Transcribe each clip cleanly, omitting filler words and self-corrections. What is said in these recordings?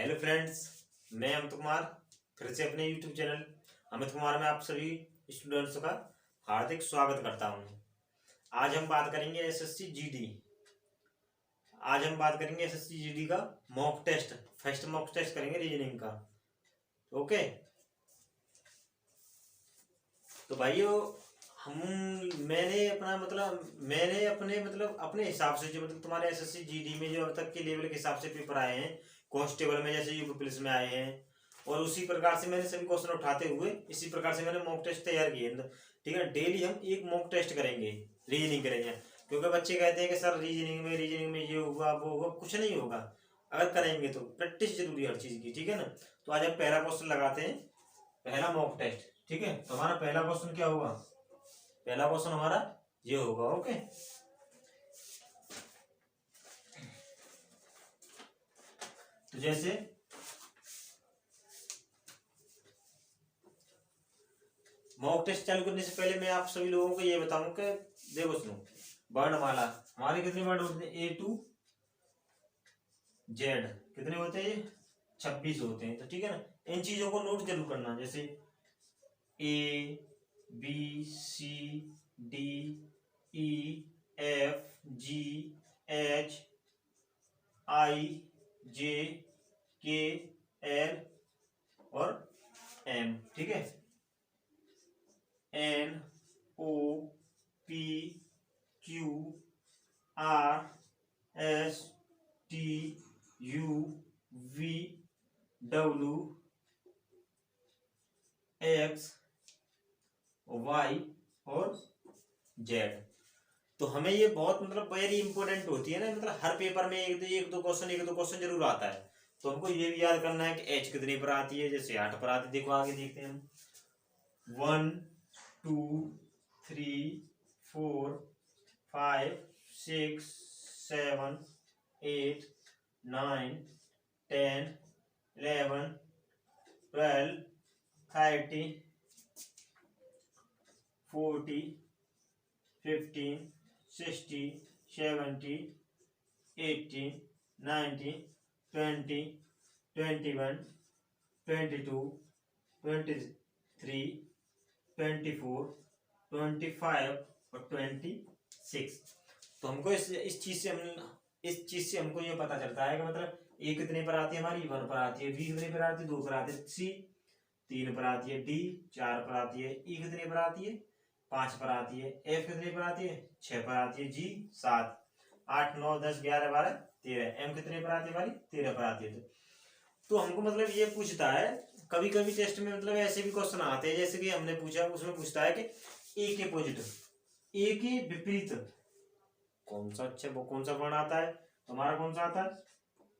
Hello friends, मैं अमित कुमार फिर से अपने यूट्यूब चैनल अमित कुमार में आप सभी स्टूडेंट्स का हार्दिक स्वागत करता हूं। आज हम बात करेंगे एसएससी जीडी। आज हम बात करेंगे एसएससी जीडी का mock test, first mock test करेंगे रीजनिंग का। ओके, तो भाइयों मैंने अपने हिसाब से जो तुम्हारे एसएससी जीडी में जो अब तक के लेवल के हिसाब से पेपर आए हैं, कांस्टेबल में जैसे यूपी पुलिस में आए हैं, और उसी प्रकार से मैंने सभी क्वेश्चन उठाते हुए इसी प्रकार से मैंने मॉक टेस्ट तैयार किए। ठीक है, डेली हम एक मॉक टेस्ट करेंगे, रीजनिंग करेंगे। क्योंकि बच्चे कहते हैं कि सर रीजनिंग में ये होगा वो होगा, कुछ नहीं होगा। अगर करेंगे तो प्रैक्टिस जरूरी है हर चीज की। ठीक है ना, तो आज हम पहला क्वेश्चन लगाते हैं, पहला मॉक टेस्ट। ठीक है, तो हमारा पहला क्वेश्चन क्या होगा? पहला क्वेश्चन हमारा ये होगा। ओके, तो जैसे मॉक टेस्ट चालू करने से पहले मैं आप सभी लोगों को ये बताऊं कि देखो सुनो, वर्णमाला हमारे कितने वर्ड होते हैं? ए टू जेड कितने होते हैं? 26 होते हैं। तो ठीक है ना, इन चीजों को नोट जरूर करना। जैसे A B C D E F G H I J K L और एम। ठीक है, N O P Q R S T U V W X Y और जेड। तो हमें ये बहुत वेरी इंपॉर्टेंट होती है ना, हर पेपर में एक दो क्वेश्चन जरूर आता है। तो हमको ये भी याद करना है कि एच कितने पर आती है। जैसे 8 पर आती है, देखो आगे देखते हैं हम। 1 2 3 4 5 6 7 8 9 10 11 12 13 14 15 16 17 18 19 20 21 22 23 24 25 और 26। तो हमको इस चीज से हमको ये पता चलता है कि ए कितने पर आती है हमारी? 1 पर आती है। बी कितने पर आती है? 2 पर आती है। सी 3 पर आती है। डी 4 पर आती है। ई कितने पर आती है? 5 पर आती है। एफ कितने पर आती है? 6 पर आती है। जी 7 8 9 10 11 12 13। एम कितने पर आती है हमारी? 13 पर आती है। तो हमको ये पूछता है, कभी कभी टेस्ट में ऐसे भी क्वेश्चन आते हैं, जैसे कि हमने पूछा, उसमें पूछता है कि ए के अपोजिट, ए के विपरीत कौन सा वर्ण आता है? तुम्हारा कौन सा आता है?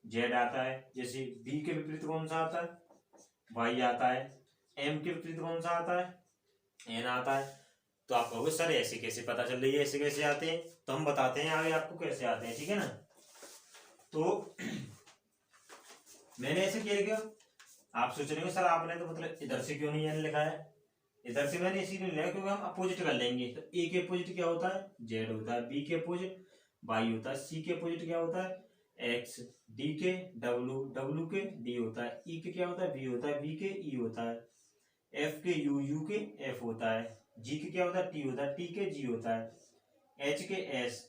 जेड आता है। जैसे बी के विपरीत कौन सा आता है? वाई आता है। एम के विपरीत कौन सा आता है? एन आता है। तो आप कहोगे सर ऐसे कैसे पता चल रही है, ऐसे कैसे आते हैं? तो हम बताते हैं आगे आपको कैसे आते हैं। ठीक है ना, तो मैंने ऐसे किया क्या? आप सोच रहे हो सर आपने तो इधर से क्यों नहीं एन लिखा है? इधर से मैंने इसीलिए लिखा क्योंकि हम अपोजिट कर लेंगे। तो ए के अपोजिट क्या होता है? जेड होता है। बी के अपोजिट वाई होता है। सी के अपोजिट क्या होता है? एक्स। डी के डब्ल्यू, डब्ल्यू के डी होता है। ई के क्या होता है? बी होता है। बी के ई होता है। एफ के यू, यू के एफ होता है। जी के क्या होता है? टी होता है। टी के जी होता है। एच के एस,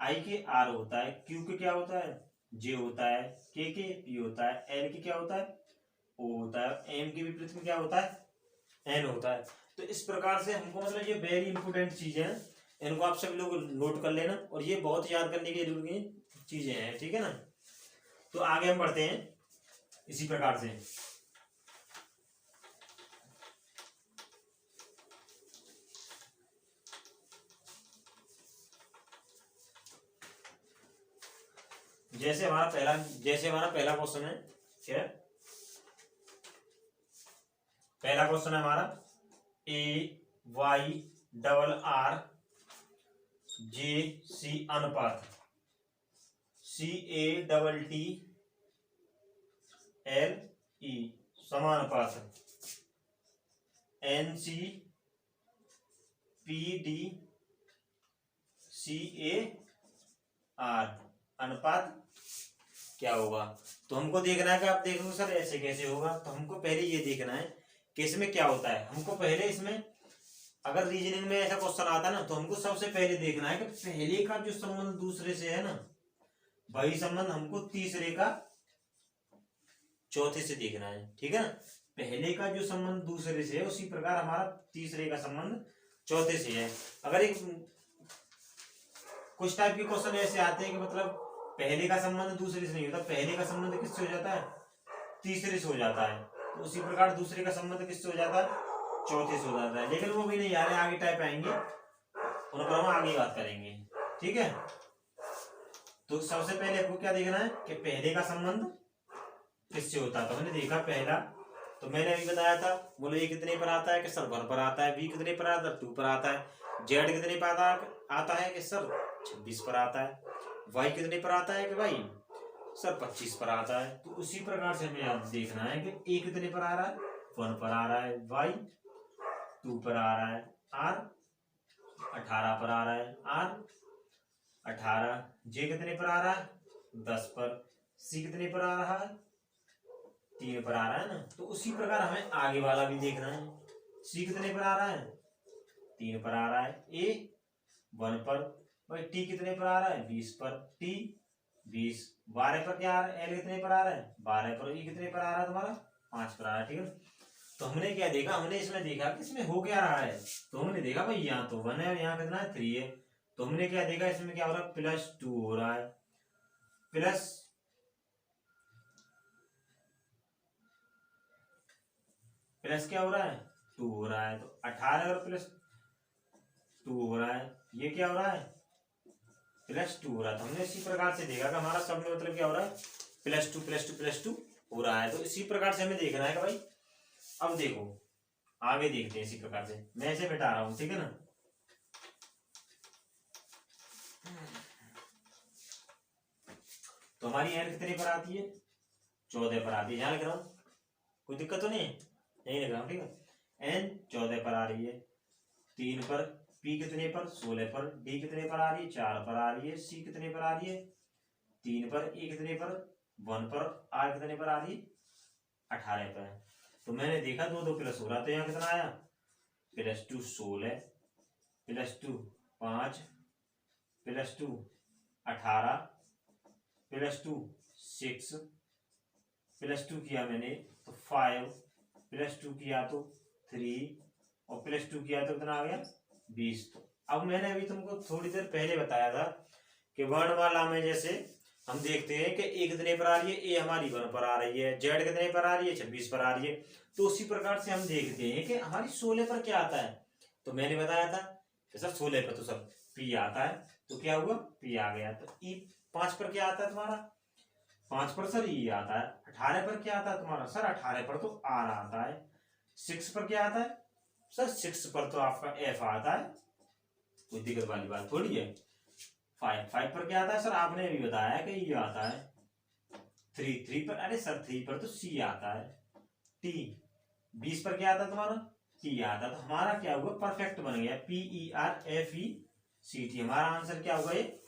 आई के आर होता है। क्यू के क्या होता है? जे होता है। के पी होता है। एल के क्या होता है? ओ होता है। एम के विपरीत में क्या होता है? एन होता है। तो इस प्रकार से हमको ये वेरी इंपोर्टेंट चीजें हैं, इनको आप सभी लोग नोट कर लेना, और ये बहुत याद करने की जरूरी चीजें हैं। ठीक है ना, तो आगे हम बढ़ते हैं इसी प्रकार से। जैसे हमारा पहला क्वेश्चन है, क्या पहला क्वेश्चन है हमारा? A Y double R J C अनुपात, C A double T L E समानुपात, N C P D C A R अनुपात क्या होगा। तो हमको देखना है कि आप देखो सर ऐसे कैसे होगा, तो हमको पहले ये देखना है कि इसमें क्या होता है। हमको पहले इसमें अगर रीजनिंग में ऐसा क्वेश्चन आता है ना, तो हमको सबसे पहले देखना है कि पहले का जो संबंध दूसरे से है ना, वही संबंध हमको तीसरे का चौथे से देखना है, ठीक है ना। पहले का जो संबंध दूसरे से है उसी प्रकार हमारा तीसरे का संबंध चौथे से है। अगर एक कुछ टाइप के क्वेश्चन ऐसे आते हैं कि मतलब पहले का संबंध दूसरे से नहीं होता, पहले का संबंध किससे हो जाता है, तीसरे से हो जाता है। तो उसी प्रकार दूसरे का संबंध किससे हो जाता है, चौथे से हो जाता है। लेकिन वो भी नहीं आ रहे, आगे टाइप आएंगे उन पर हम आगे बात करेंगे, ठीक है। तो सबसे पहले आपको क्या देखना है कि पहले का संबंध किससे होता है। तो हमने देखा पहला, तो मैंने अभी बताया था, बोलो ए कितने पर आता है कि सर 1 पर आता है, बी कितने पर आता है 2 पर आता है, जेड कितने पर आता है कि सर 26 पर आता है, वाई कितने पर आता है कि भाई सर 25 पर आता है। तो उसी प्रकार से हमें अब देखना है कि ए कितने पर आ रहा है, 1 पर आ रहा है, वाई 2 पर आ रहा है, आर 18 पर आ रहा है, आर 18, जे कितने पर आ रहा है 10 पर, सी कितने पर आ रहा है 3 पर आ रहा है ना। तो उसी प्रकार हमें आगे वाला भी देखना है, सी कितने पर आ रहा है 3 पर आ रहा है, ए 1 पर, भाई टी कितने पर आ रहा है 20 पर, टी 20, 12 पर क्या आ रहा है, एल कितने पर आ रहा है 12 पर, ई कितने पर आ रहा है तुम्हारा 5 पर आ रहा है, ठीक है। तो हमने क्या देखा, हमने इसमें देखा कि इसमें हो क्या रहा है। तो हमने देखा भाई यहाँ तो 1 है और यहाँ कितना है 3 है। तो हमने क्या देखा, इसमें क्या हो रहा है +2 हो रहा है, प्लस क्या हो रहा है 2 हो रहा है। तो 18 और +2 हो रहा है, ये क्या हो रहा है +2 हो रहा है। तो हमने इसी प्रकार से देखा कि हमारा सब में मतलब क्या हो रहा है +2 +2 +2 हो रहा है। तो इसी प्रकार से हमें देखना है कि भाई अब देखो आगे देखते हैं इसी प्रकार से। मैं इसे मिटा रहा हूं, ठीक है ना। तो हमारी एन कितने पर आती है 14 पर आती है, यहाँ लिख रहा हूँ, कोई दिक्कत तो नहीं है, यही लिख रहा हूँ, ठीक है। एन 14 पर आ रही है, 3 पर, पी कितने पर 16 पर, डी कितने पर आ रही है 4 पर आ रही है, सी कितने पर आ रही है 3 पर, ई कितने पर 1 पर, आर कितने पर आ रही है 18 पर। तो मैंने देखा 2 2 प्लस हो रहा, तो यहाँ कितना आया +2 16, +2 5, +2 18, +2 6, +2 किया मैंने तो 5, +2 किया तो 3 और +2 किया तो कितना आ गया 20। तो अब मैंने अभी तुमको थोड़ी देर पहले बताया था कि वर्णमाला में जैसे हम देखते हैं कि ए कितने पर आ रही है, ए हमारी 1 पर आ रही है, जेड कितने पर आ रही है 26 पर आ रही है। तो उसी प्रकार से हम देखते हैं कि हमारी 16 पर क्या आता है। तो मैंने बताया था कि सर 16 पर तो सर पी आता है, तो क्या हुआ पी आ गया। तो ई 5 पर क्या आता है तुम्हारा 5 पर सर ई आता है। 18 पर क्या आता है तुम्हारा सर 18 पर तो आर आता है। 6 पर क्या आता है सर 6 पर तो आपका एफ आता है, कोई दिक्कत वाली बात थोड़ी है। 5 पर क्या आता है सर आपने भी बताया कि ये आता है। 3 पर अरे सर 3 पर तो सी आता है। टी 20 पर क्या आता है तुम्हारा टी आता है। तो हमारा क्या हुआ परफेक्ट बन गया PERFECT। हमारा आंसर क्या होगा, ये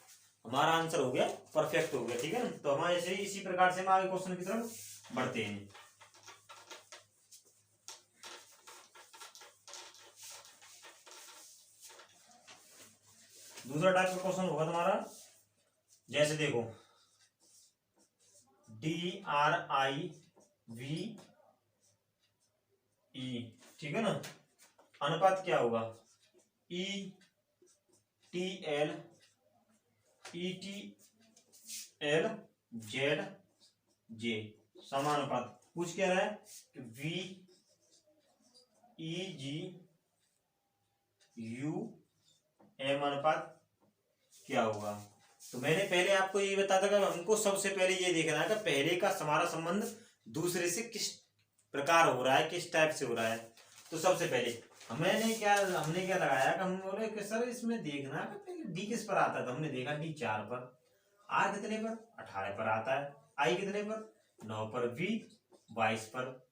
हमारा आंसर हो गया परफेक्ट हो गया, ठीक है ना। तो हमारे ऐसे ही इसी प्रकार से हम आगे क्वेश्चन की तरफ बढ़ते हैं। दूसरा टाइप का क्वेश्चन होगा तुम्हारा, जैसे देखो DRIVE, ठीक है ना। अनुपात क्या होगा ETL ZJ समानुपात। पूछ क्या रहा है कि VEGUM अनुपात क्या होगा। तो मैंने पहले आपको ये बताया था कि हमको सबसे पहले ये देखना है कि पहले का हमारा संबंध दूसरे से किस प्रकार हो रहा है, किस टाइप से हो रहा है। तो सबसे पहले हमने क्या लगाया कि हम बोले कि सर इसमें देखना कि पहले डी किस पर आता है। तो हमने देखा डी 4 पर, आर कितने पर 18 पर आता है, आई कितने पर 9 पर, वी 22 पर,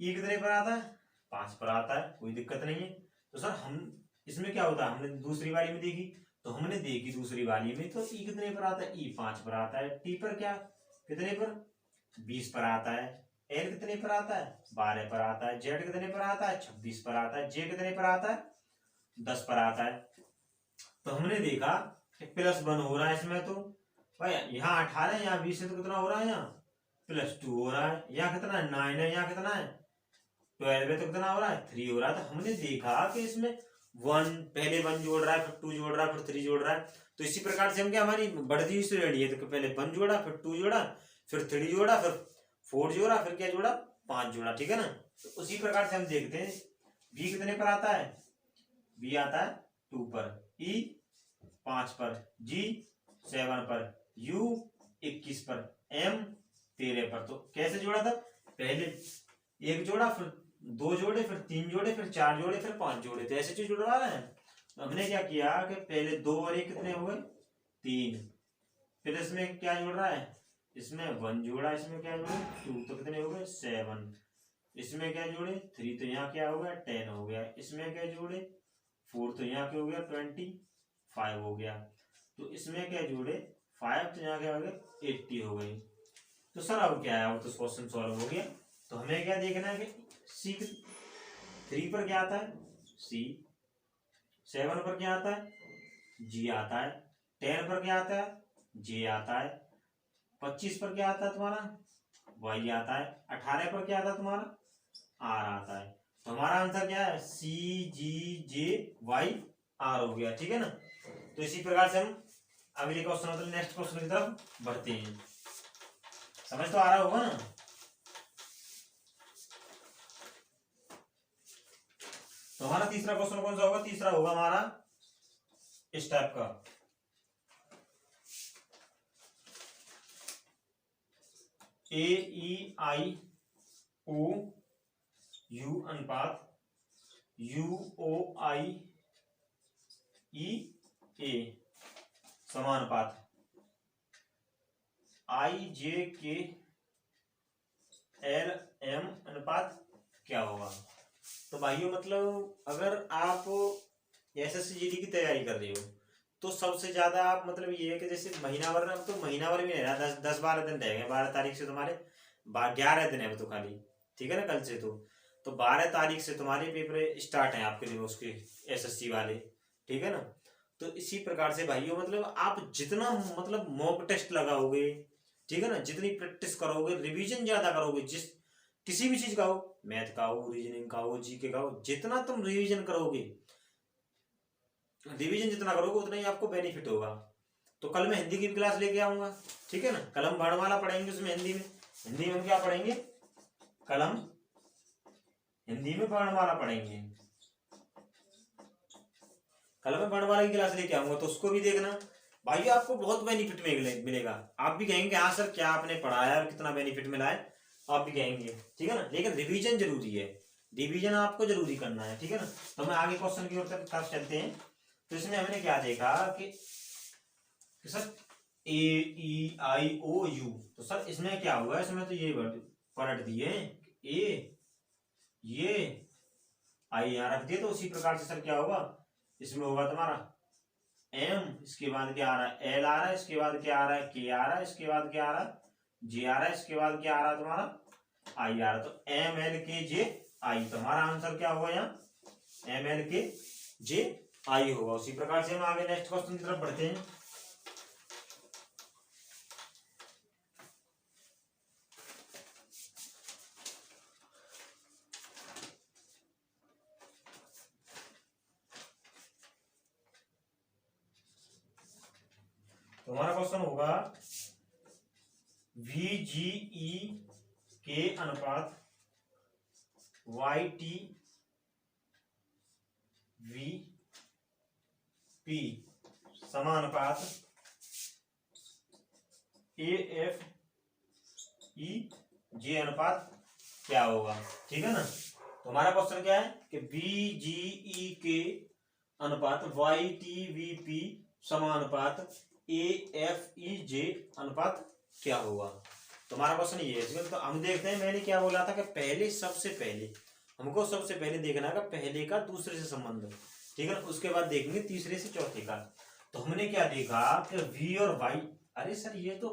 ई कितने पर आता है 5 पर आता है, कोई दिक्कत नहीं है। तो सर हम इसमें क्या होता है, हमने दूसरी वाली में देखी, तो हमने देखी दूसरी वाली में तो ई कितने पर आता है ई 5 पर आता है, टी पर क्या कितने पर 20 पर आता है, एल कितने पर आता है 12 पर आता है, जेड कितने पर आता है 26 पर आता है, जे कितने पर आता है 10 पर आता है। तो हमने देखा कि +1 हो रहा है इसमें, तो भाई यहाँ 18 यहाँ 20 है तो कितना हो रहा है यहाँ +2 हो रहा है, यहाँ कितना है 9 है, यहाँ कितना है 12 है तो कितना हो रहा है 3 हो रहा है। तो हमने देखा कि इसमें 1 पहले 1 जोड़ रहा है, फिर 2 जोड़ रहा है, फिर 3 जोड़ रहा है। तो इसी प्रकार से हम क्या हमारी बढ़ती हुई श्रेणी है, तो पहले 1 जोड़ा, फिर 2 जोड़ा, फिर 3 जोड़ा, फिर 4 जोड़ा, फिर क्या जोड़ा 5 जोड़ा, ठीक है ना। तो उसी प्रकार से हम देखते हैं बी कितने पर आता है, बी आता है 2 पर, ई 5 पर, जी 7 पर, यू 21 पर, एम 13 पर। तो कैसे जोड़ा था, पहले 1 जोड़ा, फिर 2 जोड़े, फिर 3 जोड़े, फिर 4 जोड़े, फिर 5 जोड़े, तो ऐसे चीज जुड़वा रहे हैं। तो हमने क्या किया कि पहले 2 और 1 कितने हो गए 3, फिर इसमें क्या जोड़ रहा है, इसमें 1 जोड़ा, इसमें क्या जोड़े 2, तो कितने हो गए 7, इसमें क्या जोड़े 3, तो यहाँ क्या हो गया 10 हो गया, इसमें क्या जोड़े 4, तो यहाँ क्या हो गया 25 हो गया, तो इसमें क्या जोड़े 5, तो यहाँ क्या हो गया 80 हो गई। तो सर अब क्या है, अब तो क्वेश्चन सॉल्व हो गया। तो हमें क्या देखना है कि सी 3 पर क्या आता है सी, 7 पर क्या आता है जी आता है, 10 पर क्या आता है जे आता है, 25 पर क्या आता है तुम्हारा वाई आता है, 18 पर क्या आता है तुम्हारा आर आता है। तो हमारा आंसर क्या है सी जी जे वाई आर हो गया, ठीक है ना। तो इसी प्रकार से हम अगले क्वेश्चन मतलब नेक्स्ट क्वेश्चन की तरफ बढ़ते हैं। समझ तो आ रहा होगा ना। तो हमारा तीसरा क्वेश्चन कौन सा होगा, तीसरा होगा हमारा इस टाइप का, ए ई आई ओ यू अनुपात you O I E A समानुपात I J K L M अनुपात क्या होगा। तो भाइयों मतलब अगर आप एसएससी जीडी की तैयारी कर रहे हो तो सबसे ज्यादा आप मतलब ये है कि जैसे महीना भर, अब तो महीना भर भी नहीं रहा, 10-12 दिन रह गए, 12 तारीख से तुम्हारे 11 दिन है तो खाली, ठीक है ना, कल से तो 12 तारीख से तुम्हारे पेपर स्टार्ट हैं आपके लिए उसके एसएससी वाले, ठीक है ना। तो इसी प्रकार से भाइयों मतलब आप जितना मतलब मॉक टेस्ट लगाओगे, ठीक है ना, जितनी प्रैक्टिस करोगे, रिवीजन ज्यादा करोगे, जिस किसी भी चीज का हो, मैथ का हो, रीजनिंग का हो, जीके का हो, जितना तुम रिवीजन करोगे, रिवीजन जितना करोगे उतना ही आपको बेनिफिट होगा। तो कल मैं हिंदी की भी क्लास लेके आऊंगा, ठीक है ना, कलम वर्णमाला पढ़ेंगे उसमें हिंदी में हम क्या पढ़ेंगे, कलम हिंदी में वर्णमाला पढ़ेंगे, कल मैं वर्णमाला की क्लास लेके आऊंगा, तो उसको भी देखना भाई, आपको बहुत बेनिफिट मिलेगा। आप भी कहेंगे हाँ सर क्या आपने पढ़ाया और कितना बेनिफिट मिला है, आप भी कहेंगे, ठीक है ना। लेकिन रिवीजन जरूरी है, रिवीजन आपको जरूरी करना है, ठीक है ना। तो हम आगे क्वेश्चन की ओर तरफ चलते हैं। तो इसमें हमने क्या देखा कि sir A E I O U, तो सर इसमें क्या हुआ, इसमें तो ये पलट दिए ए, ये आई यहाँ रख दिए, तो उसी प्रकार से सर क्या होगा, इसमें होगा तुम्हारा एम, इसके बाद क्या आ रहा है एल आ रहा है, इसके बाद क्या आ रहा है के आ रहा है, इसके बाद क्या आ रहा है जे आ रहा है, इसके बाद क्या आ रहा है तुम्हारा आई आ रहा है। तो एम एल के जे आई, तो हमारा आंसर क्या होगा यहाँ एम एल के जे आई होगा। उसी प्रकार से हम आगे नेक्स्ट क्वेश्चन की तरफ बढ़ते हैं। तो हमारा क्वेश्चन होगा वी जी ई के अनुपात वाई टी वी पी समानुपात ए एफ ई जे अनुपात क्या होगा, ठीक है ना। तो हमारा क्वेश्चन क्या है कि बी जी ई के अनुपात वाई टी वी पी समानुपात ए एफ ई जे अनुपात क्या होगा। तो हमारा क्वेश्चन ये है। तो हम देखते हैं, मैंने क्या बोला था कि पहले सबसे पहले हमको सबसे पहले देखना है पहले का दूसरे से संबंध, ठीक है ना, उसके बाद देखेंगे तीसरे से चौथे का। तो हमने क्या देखा कि v और y, अरे सर ये तो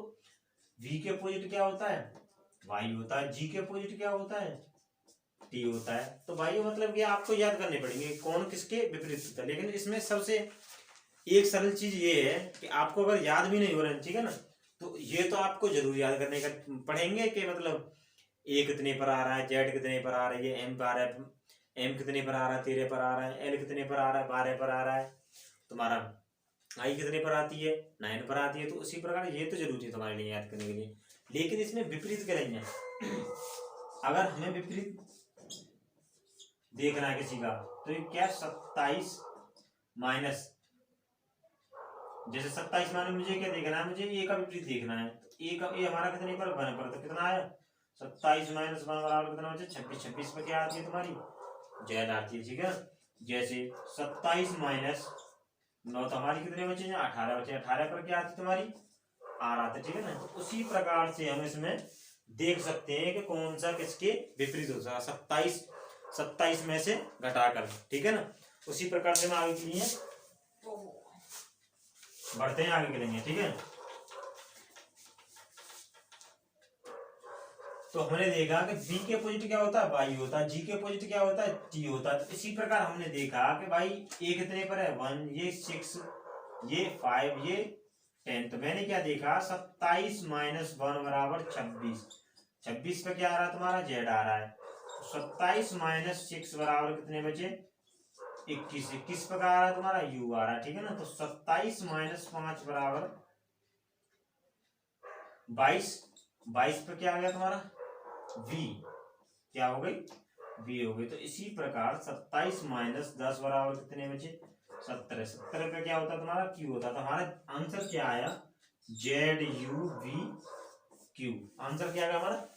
v के अपोजिट क्या होता है, y होता है, g के अपोजिट क्या होता है, t होता है। तो भाई मतलब ये आपको याद करने पड़ेंगे कौन किसके विपरीत होता है। लेकिन इसमें सबसे एक सरल चीज ये है कि आपको अगर याद भी नहीं हो रहा है, ठीक है ना, तो ये तो आपको जरूर याद करने का पड़ेंगे कि मतलब ए कितने पर आ रहा है, जेड कितने पर आ रही है, एम पर आ रहा है, एम कितने पर आ रहा है, 13 पर आ रहा है, एल कितने पर आ रहा है, 12 पर आ रहा है, तुम्हारा आई कितने पर आती है, 9 पर आती है। तो उसी प्रकार ये तो जरूरी है तुम्हारे लिए याद करने के लिए। लेकिन इसमें विपरीत करेंगे, अगर हमें विपरीत देखना है किसी का, तो ये क्या 27 माइनस, जैसे 27 माइनस मुझे क्या देखना है, मुझे ए का विपरीत देखना है। तो ए का, ए हमारा कितने पर, 1 पर, तो कितना आया 27 माइनस 1 बराबर कितना बचे 26। 26 पर क्या आती है तुम्हारी, जेड आती है, ठीक है। जैसे 27 माइनस 9, तो हमारी कितने बचे, 18 बचे, 18 पर क्या आती है तुम्हारी, आर आते, ठीक है ना। तो उसी प्रकार से हम इसमें देख सकते हैं कि कौन सा किसके विपरीत हो सकता है, 27 में से घटाकर, ठीक है ना। उसी प्रकार से हम आगे के लिए बढ़ते हैं, आगे करेंगे, ठीक है। तो हमने देखा कि b के अपोजिट क्या होता है, y होता है, g के अपोजिट क्या होता है, t होता है। तो इसी प्रकार हमने देखा कि भाई a कितने पर है, 1, ये 6, ये 5, ये 10। तो मैंने क्या देखा, 27 माइनस 1 बराबर 26। 26 पे क्या आ रहा है तुम्हारा, z आ रहा है। 27 माइनस 6 बराबर कितने बचे, 21। 21 पे क्या आ रहा है तुम्हारा, u आ रहा है, ठीक है ना। तो 27 माइनस 5 बराबर 22। 22 पे क्या आ गया तुम्हारा, v, क्या हो गई, v हो गई। तो इसी प्रकार 27 माइनस 10 बराबर कितने बचे, 17। 17 पे क्या होता तुम्हारा, q होता। तो हमारा आंसर क्या आया, ZUVQ। आंसर क्या आया हमारा,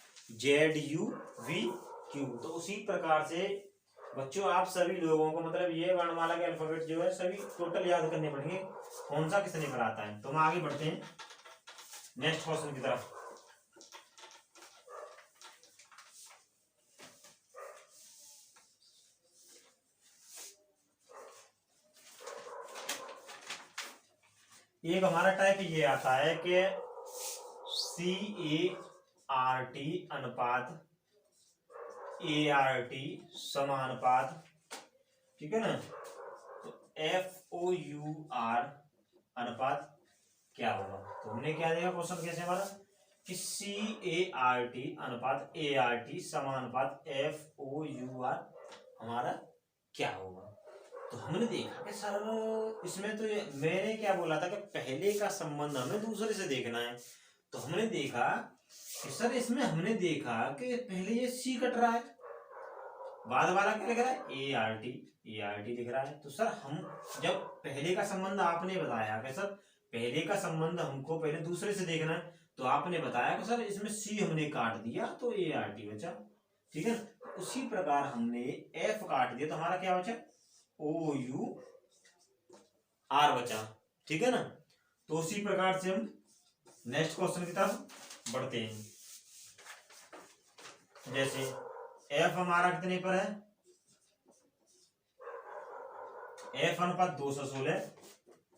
ZUVQ। तो उसी प्रकार से बच्चों आप सभी लोगों को मतलब ये वर्णमाला के अल्फाबेट जो है सभी टोटल याद करने पड़ेंगे, कौन सा किसने पर आता है। तो हम आगे बढ़ते हैं नेक्स्ट क्वेश्चन की तरफ। एक हमारा टाइप ये आता है कि CART अनुपात ART समानुपात, ठीक है ना। तो FOUR अनुपात क्या होगा। तो हमने क्या देखा क्वेश्चन कैसे हमारा कि CART अनुपात ART समानुपात FOUR हमारा क्या होगा। तो हमने देखा कि सर इसमें तो मैंने क्या बोला था कि पहले का संबंध हमें दूसरे से देखना है। तो हमने देखा कि सर इसमें हमने देखा कि पहले ये सी कट रहा है, बाद वाला क्या लिख रहा है, ART लिख रहा है। तो सर हम जब पहले का संबंध आपने बताया कि सर पहले का संबंध हमको पहले दूसरे से देखना है, तो आपने बताया कि सर इसमें सी हमने काट दिया तो ART बचा, ठीक है। उसी प्रकार हमने F काट दिया तो हमारा क्या बचा, OUR बचा, ठीक है ना। तो उसी प्रकार से हम नेक्स्ट क्वेश्चन की तरफ बढ़ते हैं। जैसे F हमारा कितने पर है, F अनुपात 216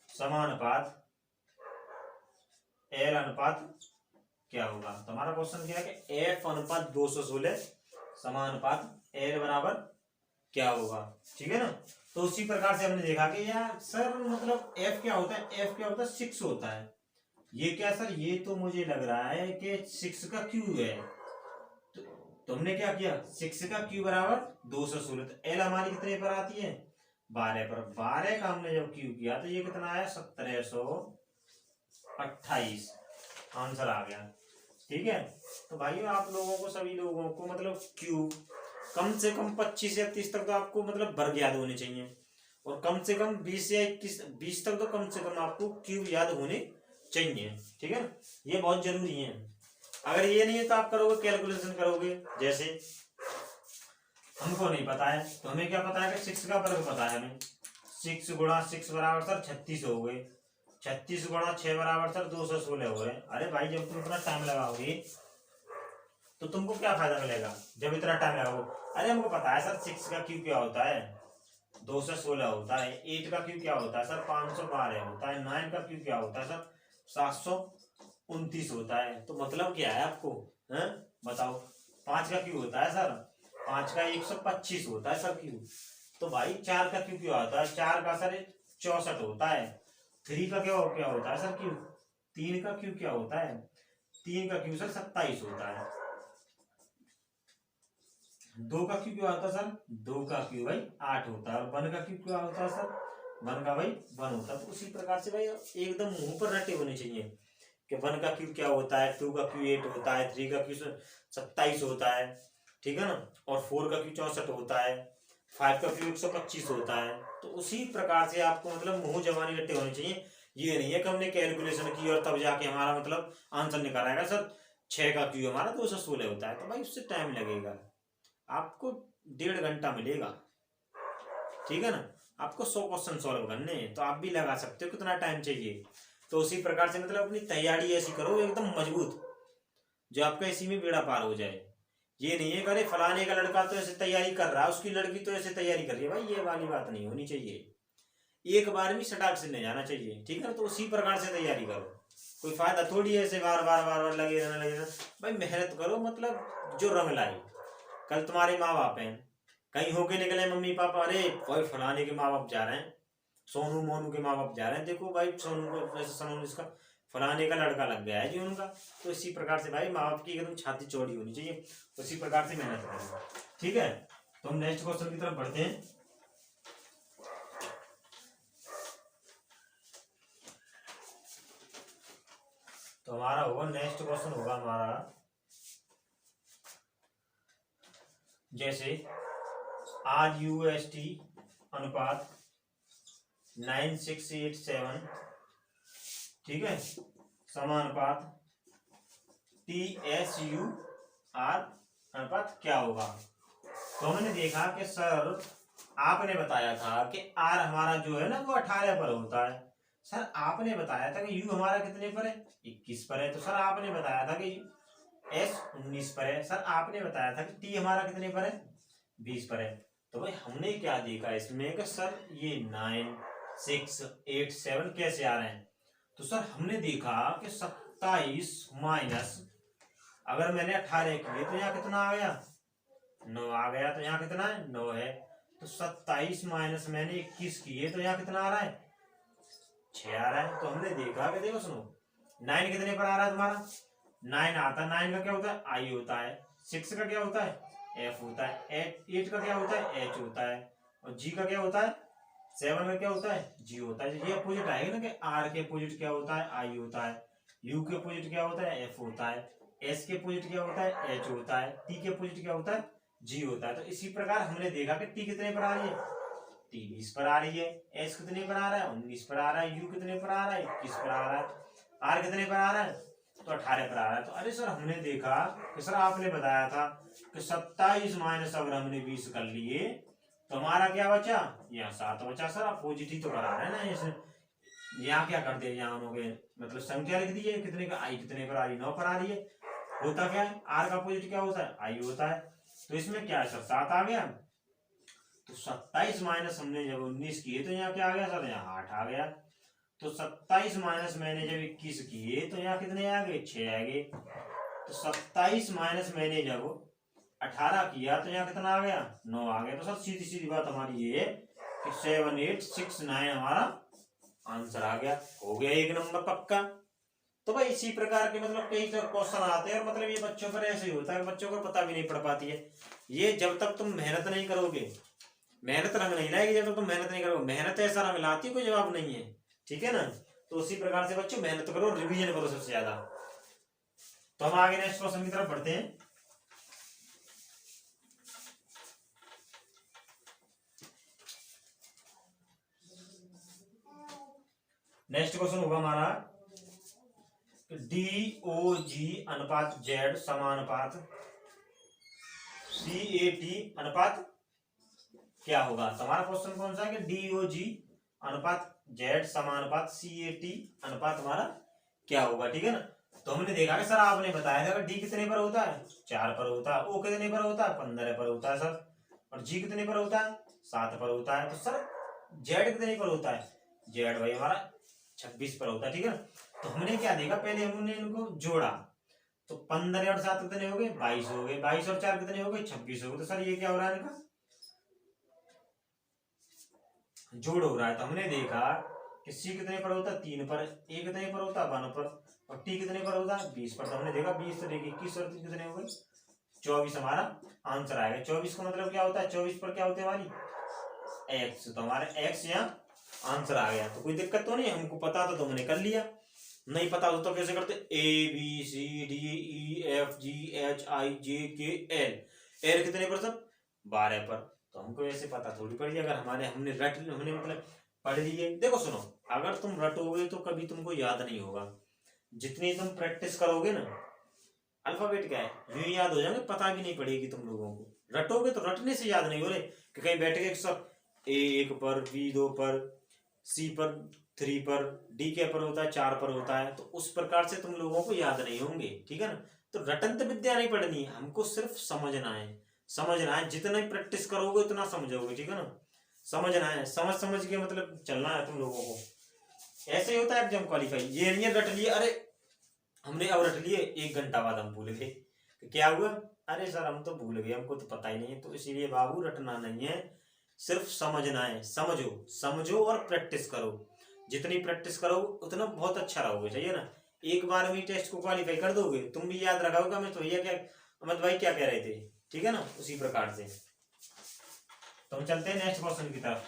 समानुपात L अनुपात क्या होगा। तो हमारा क्वेश्चन क्या है कि F अनुपात 216 समानुपात L बराबर क्या होगा, ठीक है ना। तो उसी प्रकार से हमने देखा कि यार सर मतलब F क्या होता है, F क्या होता है 6 होता है। ये क्या सर, ये तो मुझे लग रहा है कि 6 का क्यू है। तो हमने क्या किया, 6 का क्यू बराबर 216। तो L हमारी कितने पर आती है, 12 पर। 12 का हमने जब क्यू किया तो ये कितना आया, 1728 आंसर आ गया, ठीक है। तो भाई आप लोगों को सभी लोगों को मतलब क्यू कम से कम 25 या 30 तक तो आपको मतलब वर्ग याद होने चाहिए, और कम से कम 20 या 20 तक तो कम से कम आपको क्यूब याद होने चाहिए, ठीक है। ये बहुत जरूरी है। अगर ये नहीं है तो आप करोगे कैलकुलेशन करोगे, जैसे हमको नहीं पता है तो हमें क्या पता है कि 6 का वर्ग पता है हमें, 6 गुणा 6 बराबर सर 36 हो गए, 36 गुणा 6 बराबर सर 216 हो गए। अरे भाई जब तुम इतना टाइम लगाओगे तो तुमको क्या फायदा मिलेगा जब इतना टाइम लगाओगे। अरे हमको पता है सर 6 का क्यू क्या होता है, 216 होता है। 8 का क्यू क्या होता है सर, 512 होता है। 9 का क्यू क्या होता है सर, 29 होता है। तो मतलब क्या है आपको, हैं बताओ। 5 का क्यूब होता है सर, 5 का 125 होता है सर क्यूब। तो भाई 4 का क्यूब क्या होता है, 4 का सर 64 होता है। 3 का क्या क्या होता है सर क्यूब, 3 का क्यूब क्या होता है, 3 का क्यूब सर 27 होता है। 2 का क्यूब क्या होता है सर, 2 का क्यूब भाई 8 होता है। और 1 का क्यूब क्या होता है सर, 1 का भाई 1 होता है। तो उसी प्रकार से भाई एकदम मुंह पर रटे होने चाहिए कि 1 का क्यूब क्या होता है, 2 का क्यूब 8 होता है, 3 का क्यूब 27 होता है, ठीक है ना। और 4 का क्यूब 64 होता है, 5 का क्यूब 125 होता है। तो उसी प्रकार से आपको मतलब मुंह जबानी रटे होने चाहिए। ये नहीं है कि हमने कैलकुलेशन की और तब जाके हमारा मतलब आंसर निकाल आएगा सर 6 का क्यूब हमारा 216 होता है। तो भाई उससे टाइम लगेगा, आपको 1.5 घंटा मिलेगा, ठीक है ना। आपको 100 क्वेश्चन सॉल्व करने हैं, तो आप भी लगा सकते हो कितना टाइम चाहिए। तो उसी प्रकार से मतलब अपनी तैयारी ऐसी करो एकदम मजबूत, जो आपका इसी में बेड़ा पार हो जाए। ये नहीं है करे फलाने का लड़का तो ऐसे तैयारी कर रहा है, उसकी लड़की तो ऐसे तैयारी कर रही है, भाई ये वाली बात नहीं होनी चाहिए। एक बार में सटाक से नहीं जाना चाहिए, ठीक है। तो उसी प्रकार से तैयारी करो, कोई फायदा थोड़ी है ऐसे बार बार बार बार लगे रहना। भाई मेहनत करो, मतलब जो रंग लाए। कल तुम्हारे माँ बाप हैं, कहीं होके निकले मम्मी पापा, अरे कोई फलाने के माँ बाप जा रहे हैं, सोनू मोनू के माँ बाप जा रहे हैं, देखो भाई सोनू को ऐसे सोनू इसका फलाने का लड़का लग गया है जी उनका। तो इसी प्रकार से भाई माँ बाप की एकदम छाती चौड़ी होनी चाहिए, उसी प्रकार से मेहनत करेंगे, ठीक है। तो हम नेक्स्ट क्वेश्चन की तरफ बढ़ते हैं। तो हमारा होगा नेक्स्ट क्वेश्चन होगा हमारा जैसे आज यूएसटी अनुपात 9687, ठीक है, समानुपात TSUR अनुपात क्या होगा। तो हमने देखा कि सर आपने बताया था कि R हमारा जो है ना वो 18 पर होता है। सर आपने बताया था कि U हमारा कितने पर है, 21 पर है। तो सर आपने बताया था कि S 19 पर है। सर आपने बताया था कि T हमारा कितने पर है, 20 पर है। तो भाई हमने क्या देखा इसमें कि सर ये 9, 6, 8, 7 कैसे आ रहे हैं। तो सर हमने देखा कि 27 माइनस, अगर मैंने 18 किए तो यहाँ कितना आ गया, 9 आ गया। तो यहाँ कितना है, 9 है। तो 27 माइनस मैंने 21 किए तो यहाँ कितना आ रहा है, 6 आ रहा है। तो हमने देखा कि देखो सुनो, 9 कितने पर आ रहा है तुम्हारा, 9 आता है। 9 का क्या होता है, आई होता है। 6 का क्या होता है, एफ होता है। 8 का क्या होता है, एच होता है। और जी का क्या होता है, 7 का क्या होता है, जी होता है। ये अपोजिट आएगा ना कि आर के अपोजिट क्या होता है, आई होता है। यू के अपोजिट क्या होता है, एफ होता है। एस के अपोजिट क्या होता है, एच होता है। टी के अपोजिट क्या होता है, जी होता है। तो इसी प्रकार हमने देखा कि टी कितने पर आ रही है, टी 20 पर आ रही है। एस कितने पर आ रहा है, 19 पर आ रहा है। यू कितने पर आ रहा है, 21 पर आ रहा है। आर कितने पर आ रहा है, तो 18 पर आ रहा है। तो अरे सर हमने देखा कि सर आपने बताया था कि 27 माइनस अगर हमने 20 कर लिए तो हमारा क्या बचा, यहाँ 7 बचा। सर अपोजिट ही तो करा रहे हैं ना इसे। यहाँ क्या कर दिया, यहाँ उन्होंने मतलब संख्या लिख दी है कितने का, आई कितने पर आ रही, 9 पर आ रही है। होता क्या है, आर का अपोजिट क्या होता है, आई होता है। तो इसमें क्या है सर, 7 आ गया। तो 27 माइनस हमने जब 19 किए तो यहाँ क्या आ गया सर, यहाँ 8 आ गया। तो 27 माइनस मैंने जब 21 किए तो यहाँ कितने आ गए, 6 आ गए। तो 27 माइनस मैंने जब 18 किया तो यहाँ कितना आ गया, 9 आ गया। तो सर सीधी सीधी बात हमारी ये कि 7869 हमारा आंसर आ गया। हो गया एक नंबर पक्का। तो भाई इसी प्रकार के मतलब कई क्वेश्चन आते हैं और मतलब ये बच्चों पर ऐसे ही होता है, बच्चों को पता भी नहीं पड़ पाती है। ये जब तक तुम मेहनत नहीं करोगे, मेहनत रंग नहीं लाएगी जब तक तुम मेहनत नहीं करोगे। मेहनत ऐसा रंग लाती है कोई जवाब नहीं है, ठीक है ना। तो उसी प्रकार से बच्चों मेहनत करो, रिवीजन करो सबसे ज्यादा। तो हम आगे नेक्स्ट क्वेश्चन की तरफ बढ़ते हैं। नेक्स्ट क्वेश्चन होगा हमारा DOG अनुपात Z समानुपात CAT अनुपात क्या होगा। हमारा क्वेश्चन कौन सा है कि DOG अनुपात Z समानुपात CAT अनुपात हमारा क्या होगा, ठीक है ना। तो हमने देखा कि सर आपने बताया था कि D कितने पर होता है, 4 पर होता है। O कितने पर होता है, 15 पर होता है सर। और G कितने पर होता है, 7 पर होता है। तो सर Z कितने पर होता है, Z भाई हमारा 26 पर होता है, ठीक है ना। तो हमने क्या देखा, पहले हमने इनको जोड़ा, तो 15 और 7 कितने हो गए, 22 हो गए, 22 और 4 कितने हो गए, 26 हो गए। तो सर ये क्या हो रहा है, इनका जोड़ हो रहा है। तो हमने देखा कि सी कितने पर होता है, 3 पर, ए कितने पर होता है, 1 पर, और टी कितने पर होता है, 20 पर। तो हमने देखा 20 से लेके 21 और 3 कितने हो गए, 24 हमारा आंसर आएगा। 24 का मतलब क्या होता है, 24 पर क्या होती है हमारी एक्स, तो हमारा एक्स यहाँ आंसर आ गया। तो कोई दिक्कत तो नहीं, हमको पता था तो हमने कर लिया, नहीं पता हो तो कैसे करते, A B C D E F G H I J K L, L कितने पर सर, 12 पर। तो हमको ऐसे पता थोड़ी पड़ी, अगर हमने मतलब पढ़ लिए। देखो सुनो, अगर तुम रटोगे तो कभी तुमको याद नहीं होगा, जितनी तुम प्रैक्टिस करोगे ना, अल्फाबेट क्या है यूं ही याद हो जाएंगे, पता भी नहीं पड़ेगी तुम लोगों को। रटोगे तो रटने से याद नहीं हो रहे कि कहीं बैठ के सब ए 1 पर, बी 2 पर, सी पर 3 पर, डी के पर होता है 4 पर होता है, तो उस प्रकार से तुम लोगों को याद नहीं होंगे, ठीक है ना। तो रटंत विद्या नहीं पढ़नी है, हमको सिर्फ समझना है, समझना है, जितना ही प्रैक्टिस करोगे उतना समझोगे, ठीक है ना। समझना है, समझ समझ के मतलब चलना है तुम लोगों को। ऐसे ही होता है एग्जाम क्वालिफाई, ये नहीं है रट लिए, अरे हमने अब रट लिए, 1 घंटा बाद हम भूल गए, तो क्या हुआ, अरे सर हम तो भूल गए, हमको तो पता ही नहीं है। तो इसीलिए बाबू रटना नहीं है, सिर्फ समझना है, समझो समझो और प्रैक्टिस करो, जितनी प्रैक्टिस करो उतना बहुत अच्छा रहोगे, सही है ना। एक बार में टेस्ट को क्वालिफाई कर दोगे, तुम भी याद रखोगे मैं तो भैया क्या अमित भाई क्या कह रहे थे, ठीक है ना, उसी प्रकार से। तो हम चलते हैं नेक्स्ट क्वेश्चन की तरफ।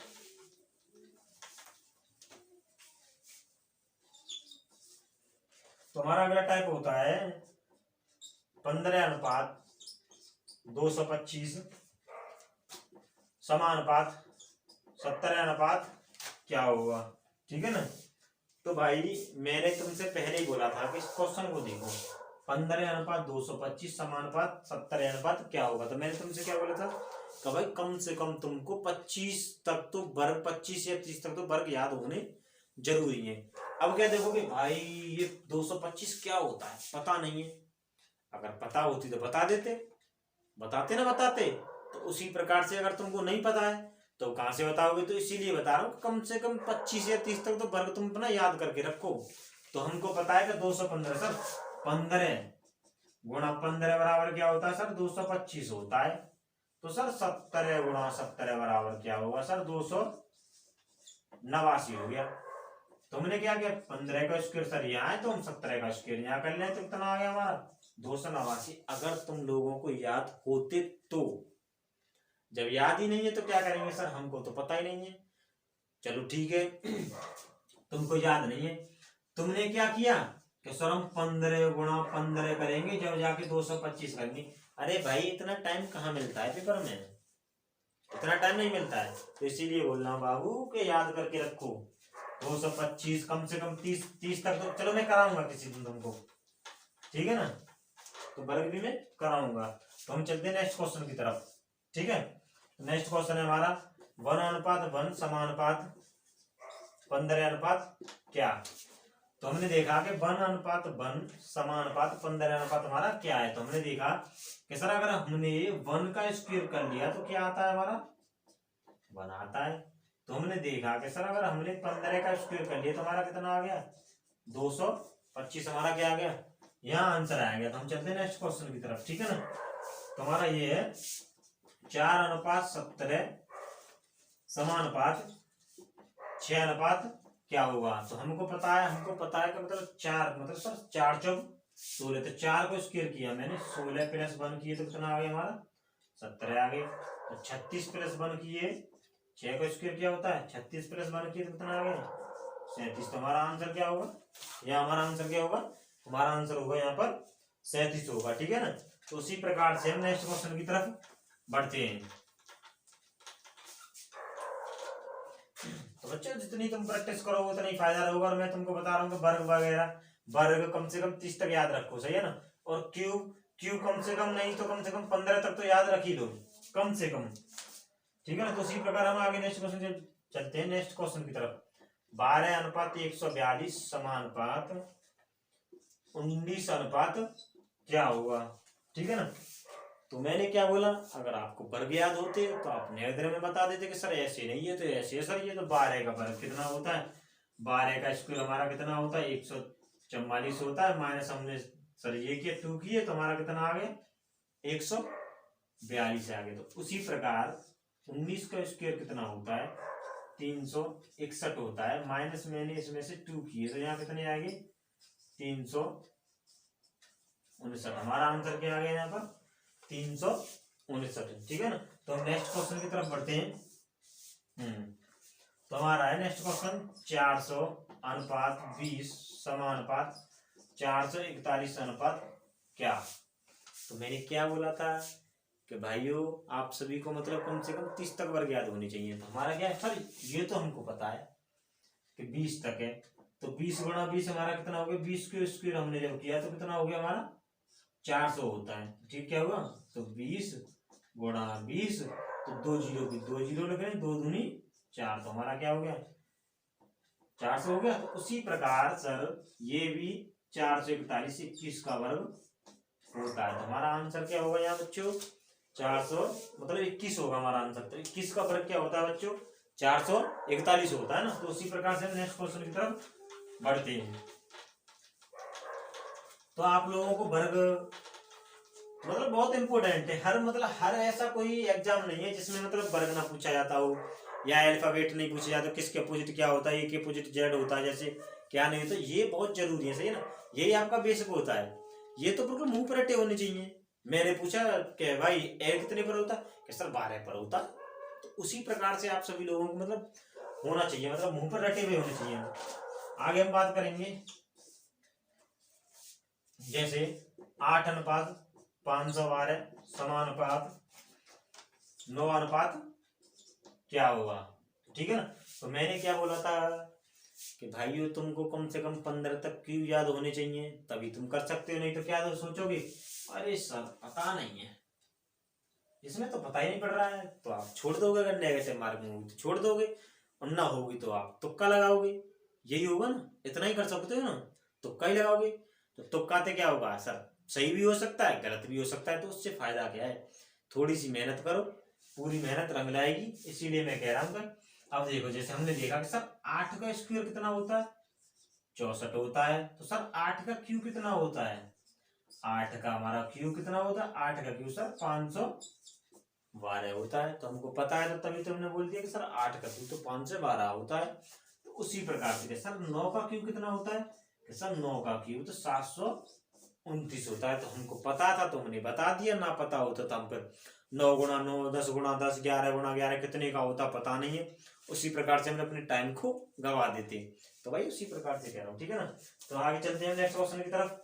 तो हमारा अगला टाइप होता है 15:225 समानुपात 70:, क्या होगा, ठीक है ना। तो भाई मैंने तुमसे पहले ही बोला था कि इस क्वेश्चन को देखो, 15:225 समानुपात 70:, क्या होगा। तो मैंने तुमसे क्या बोला था कि भाई कम से कम तुमको 25 तक तो वर्ग, 25 या 30 तक तो वर्ग याद होने जरूरी है। अब क्या देखोगे भाई, ये 225 क्या होता है पता नहीं है, अगर पता होती तो बता देते, बताते ना बताते। तो उसी प्रकार से अगर तुमको नहीं पता है तो कहां से बताओगे, तो इसीलिए बता रहा हूँ कम से कम 25 या 30 तक तो वर्ग तुम अपना याद करके रखो। तो हमको पता है कि 215 सर, 15 गुणा 15 बराबर क्या होता है सर, 225 होता है। तो सर 70 गुणा 70 बराबर क्या होगा सर, 289 हो गया। तो हमने क्या किया, 15 का स्क्वायर सर यहाँ है, तो हम 70 का स्क्वायर यहाँ कर लें, तो कितना आ गया हमारा 289। अगर तुम लोगों को याद होते तो, जब याद ही नहीं है तो क्या करेंगे सर, हमको तो पता ही नहीं है। चलो ठीक है, तुमको याद नहीं है, तुमने क्या किया कि सर हम 15 गुणा 15 करेंगे जब जाके 225 करेंगे। अरे भाई इतना टाइम कहाँ मिलता है पेपर में, इतना टाइम नहीं मिलता है। तो इसीलिए बोल रहा हूँ बाबू के याद करके रखो, 225 कम से कम 30 तक तो चलो मैं कराऊंगा किसी दिन तुमको, ठीक है ना, तो वर्ग भी मैं कराऊंगा। तो हम चलते हैं नेक्स्ट क्वेश्चन की तरफ, ठीक है। नेक्स्ट क्वेश्चन है हमारा 1:1 समानुपात 15 क्या। तो हमने देखा कि 1:1 समानुपात 15 हमारा क्या है। तो हमने देखा कि सर अगर हमने 1 का स्क्वायर कर लिया तो क्या आता है हमारा, 1 आता है। तो हमने देखा कि सर अगर हमने 15 का स्क्वायर कर लिया तो हमारा कितना आ गया, 225 हमारा क्या आ गया, यहाँ आंसर आ गया। तो हम चलते हैं नेक्स्ट क्वेश्चन की तरफ, ठीक है ना। तो हमारा ये है 4:17 समानुपात 6 क्या होगा। तो हमको पता है कि मतलब 4 मतलब सर 4 चौक 16, तो 4 को स्क्वायर किया मैंने, 16 + 1 किए तो कितना आ गया हमारा 17 आ गया। तो 36 + 1 किए, 6 को स्क्वायर क्या होता है, 36 + 1 किए तो कितना आ गया 37। तो हमारा आंसर क्या होगा, या हमारा आंसर क्या होगा, हमारा आंसर होगा यहाँ पर 37 होगा, ठीक है ना। तो उसी प्रकार से हम नेक्स्ट क्वेश्चन की तरफ बढ़ते हैं। तो बच्चों जितनी तुम प्रैक्टिस करोगे उतना ही फायदा होगा। और मैं तुमको बता रहा हूँ कि वर्ग वगैरह, वर्ग कम से कम 30 तक याद रखो, सही है ना। और क्यू कम से कम नहीं तो कम से कम 15 तक तो याद रख ही दो, कम से कम, ठीक है ना। तो उसी प्रकार हम आगे नेक्स्ट क्वेश्चन चलते हैं, नेक्स्ट क्वेश्चन की तरफ। 12:142 समानुपात 19 क्या होगा, ठीक है ना। तो मैंने क्या बोला, अगर आपको वर्ग याद होते तो आप नए में बता देते कि सर ऐसे नहीं है तो ऐसे है सर, ये तो 12 का वर्ग कितना होता है, 12 का स्क्वायर हमारा कितना होता है 44 होता है, माइनस हमने सर ये किया 2 किए तो हमारा कितना आ गया 142 आ गया। तो उसी प्रकार 19 का स्क्वायर कितना होता है 361 होता है, माइनस मैंने इसमें से 2 किए तो यहाँ कितने आ गए 359। हमारा आंसर क्या आ गया यहाँ पर 359। ठीक है ना। तो हम नेक्स्ट क्वेश्चन की तरफ बढ़ते हैं। तो हमारा है नेक्स्ट क्वेश्चन 400 अनुपात 20 समानुपात 441 अनुपात क्या। तो मैंने क्या बोला था कि भाइयों आप सभी को मतलब कम से कम 30 तक वर्ग याद होनी चाहिए। तो हमारा क्या है सर ये तो हमको पता है कि 20 तक है, तो 20 गुणा 20 हमारा कितना हो गया 20 के स्क्वायर हमने जब किया तो कितना हो गया हमारा 400 होता है। ठीक क्या हुआ तो 20 गुणा 20 तो 2 जीरो की 2 जीरो लिख रहे हैं 2 दूनी 4 तो हमारा क्या हो गया 400 हो गया। तो उसी प्रकार सर ये भी 441 21 का वर्ग होता है। तो हमारा आंसर क्या होगा यहाँ बच्चों 400 मतलब 21 होगा हमारा आंसर। तो 21 का वर्ग क्या होता है बच्चों 441 होता है ना। तो उसी प्रकार से नेक्स्ट क्वेश्चन की तरफ बढ़ते हैं। तो आप लोगों को वर्ग मतलब बहुत इंपॉर्टेंट है। हर ऐसा कोई एग्जाम नहीं है जिसमें मतलब वर्ग ना पूछा जाता हो या अल्फाबेट नहीं पूछा जाता, किसके अपोजिट क्या होता है, ए के अपोजिट जेड होता है जैसे क्या नहीं होता, ये बहुत जरूरी है। सही है ना, यही आपका बेसिक होता है। ये तो बिल्कुल मुंह पर रटे होने चाहिए। मैंने पूछा कि भाई ए कितने पर होता कि सर 12 पर होता। तो उसी प्रकार से आप सभी लोगों को मतलब होना चाहिए, मतलब मुंह पर रटे हुए होने चाहिए। आगे हम बात करेंगे जैसे 8 अनुपात 512 समानुपात 9 अनुपात क्या होगा। ठीक है ना। तो मैंने क्या बोला था कि भाइयों तुमको कम से कम 15 तक क्यों याद होने चाहिए तभी तुम कर सकते हो, नहीं तो क्या तो सोचोगे अरे सर पता नहीं है, इसमें तो पता ही नहीं पड़ रहा है, तो आप छोड़ दोगे। अगर नेगेटिव मार्क में होगी तो छोड़ दोगे और ना होगी तो आप तुक्का लगाओगे। यही होगा ना, इतना ही कर सकते हो ना, तुक्का ही लगाओगे। तो तुक्का से क्या होगा सर सही भी हो सकता है गलत भी हो सकता है, तो उससे फायदा क्या है थोड़ी सी मेहनत करो, पूरी मेहनत रंग लाएगी। इसीलिए मैं कह रहा हूँ। अब देखो जैसे हमने देखा कि सर 8 का स्क्वायर कितना होता है 64 होता है। तो सर 8 का क्यू कितना होता है 8 का हमारा क्यू कितना होता है 8 का क्यू सर 512 होता है। तो हमको पता है, तो तभी तो हमने बोल दिया कि सर 8 का क्यू तो 512 होता है। तो उसी प्रकार से सर 9 का क्यू कितना होता है कि सर 9 का क्यू तो 729 होता है। तो हमको पता था तो हमने बता दिया, ना पता होता तो हम फिर 9 गुणा 9 10 गुणा 10 11 गुणा 11 कितने का होता पता नहीं है, उसी प्रकार से हम अपने टाइम को गवा देते। तो भाई उसी प्रकार से कह रहा हूँ। ठीक है ना। तो आगे चलते हैं नेक्स्ट क्वेश्चन की तरफ।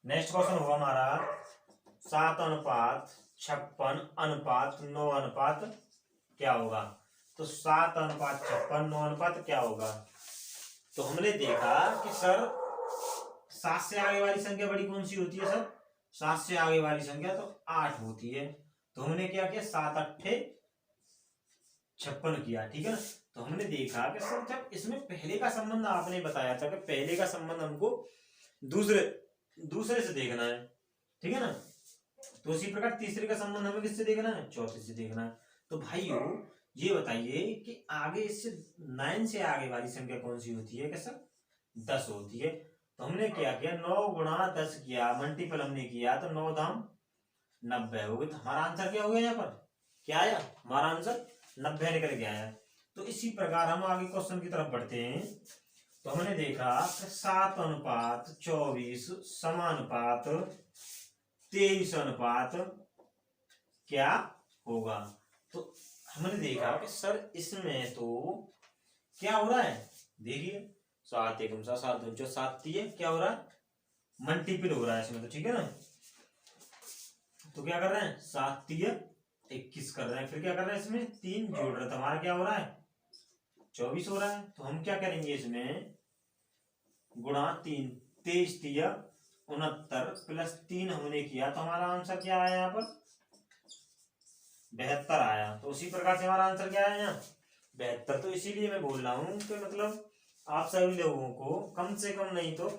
नेक्स्ट क्वेश्चन होगा हमारा 7 अनुपात 56 अनुपात 9 अनुपात क्या होगा। तो 7 अनुपात 56 9 अनुपात क्या होगा। तो हमने देखा कि सर 7 से आगे वाली संख्या बड़ी कौन सी होती है सर 7 से आगे वाली संख्या तो 8 होती है। तो हमने क्या किया 7 अट्ठे 56 किया। ठीक है ना। तो हमने देखा कि सर जब इसमें पहले का संबंध आपने बताया था कि पहले का संबंध हमको दूसरे से देखना है। ठीक है ना। तो उसी प्रकार तीसरे का संबंध हमें किससे देखना है चौथे से देखना है। तो भाइयों ये बताइए कि आगे इससे 9 से आगे वाली संख्या कौन सी होती है कि सर 10 होती है। तो हमने क्या किया 9 गुणा 10 किया, मल्टीपल हमने किया तो 9 दाम 90 हो गए। तो हमारा आंसर क्या हो गया यहाँ पर क्या आया हमारा आंसर 90 निकल के आया। तो इसी प्रकार हम आगे क्वेश्चन की तरफ बढ़ते हैं। तो हमने देखा 7 अनुपात 24 समानुपात 23 अनुपात क्या होगा। तो हमने देखा कि सर इसमें तो क्या हो रहा है देखिए 7 एकम 7 7 दूनी 7 3 क्या हो रहा है मल्टीपल हो रहा है इसमें। तो ठीक है ना। तो क्या कर रहे हैं 7 3 21 कर रहे हैं, फिर क्या कर रहे हैं इसमें 3 जोड़ रहे हैं, तो हमारा क्या हो रहा है 24 हो रहा है। तो हम क्या करेंगे इसमें गुणा 3 23 3 69 प्लस 3 हमने किया तो हमारा आंसर क्या आया यहाँ पर 72 आया। तो उसी प्रकार से हमारा आंसर क्या आया यहाँ 72। तो इसीलिए मैं बोल रहा हूँ कि मतलब आप सभी लोगों को कम से कम नहीं तो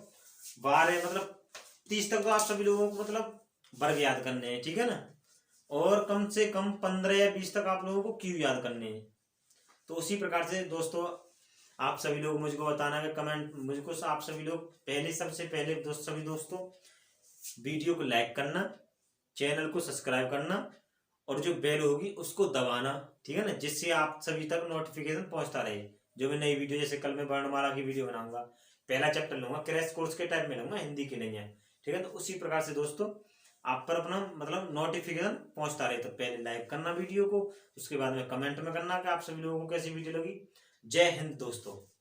12 मतलब 30 तक तो आप सभी लोगों को मतलब वर्ग याद करने हैं। ठीक है ना। और कम से कम 15 या 20 तक आप लोगों को क्यों याद करने हैं। तो उसी प्रकार से दोस्तों आप सभी लोग मुझको बताना है कमेंट, मुझको आप सभी लोग पहले, सबसे पहले सभी दोस्तों वीडियो को लाइक करना, चैनल को सब्सक्राइब करना और जो बेल होगी उसको दबाना, ठीक है ना, जिससे आप सभी तक नोटिफिकेशन पहुंचता रहे। जो मैं नई वीडियो, जैसे कल मैं वर्णमाला की वीडियो बनाऊंगा, पहला चैप्टर लूंगा, क्रैश कोर्स के टाइप में लूंगा, हिंदी की नहीं है, ठीक है। तो उसी प्रकार से दोस्तों आप पर अपना मतलब नोटिफिकेशन पहुंचता रहे। तो पहले लाइक करना वीडियो को, उसके बाद में कमेंट में करना कि आप सभी लोगों को कैसी वीडियो लगी। जय हिंद दोस्तों।